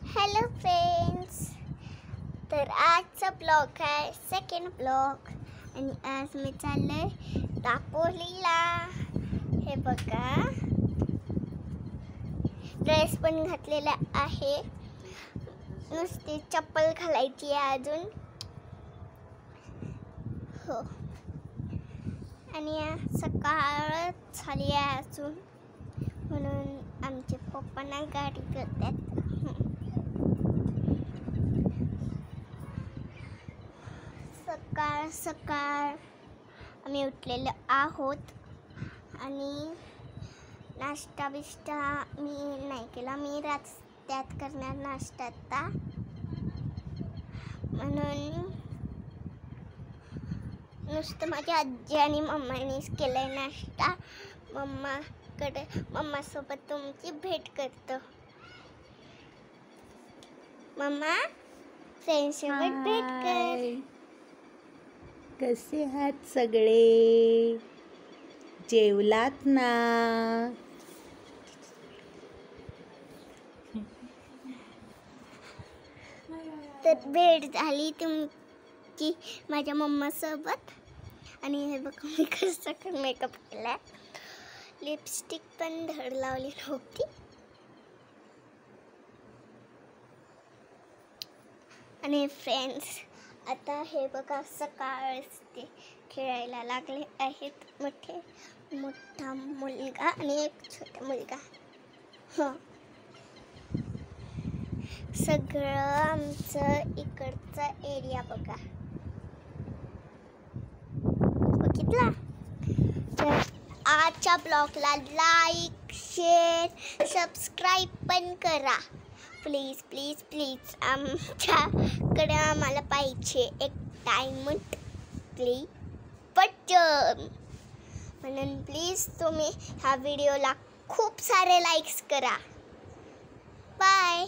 Hello friends, तर आजचा blog आहे सेकंड ब्लॉग आणि आज मी चालले दापोलीला। हे बघा, ड्रेस पण घातलेला आहे, नुसती चप्पल घालायची आहे अजून। हो, आणि सकाळ झाली आहे अजून, म्हणून आमचे पप्पांना गाडी करतात। सकाळ सकाळ आम्ही उठलेलो आहोत आणि नाश्ता बिष्टा मी नाही केला, मी रस्त्यात करणार नाश्ता आता, म्हणून नुसतं माझ्या आजी आणि मम्मानेच केलाय नाश्ता। मम्मासोबत तुमची भेट करतो। मम्मा, फ्रेंड्ससोबत भेट कर। कसे आहात सगळे? जेवलात ना? तर भेट झाली तुमची माझ्या मम्मासोबत। आणि हे बघा, मी कसं मेकअप केला, लिपस्टिक पण धड लावली नव्हती। आणि फ्रेंड्स, आता हे बघा, सकाळ ते खेळायला लागले आहेत मोठा मुलगा आणि एक छोटा मुलगा। हो, सगळं आमचं इकडचा एरिया बघा, बघितला? तर आजच्या ब्लॉगला लाईक, शेअर, सबस्क्राईब पण करा प्लीज प्लीज प्लीज। आमच्याकडे आम्हाला पाहिजे एक डायमंड प्ले बटन, म्हणून प्लीज तुम्ही ह्या व्हिडिओला खूप सारे लाईक्स करा। बाय।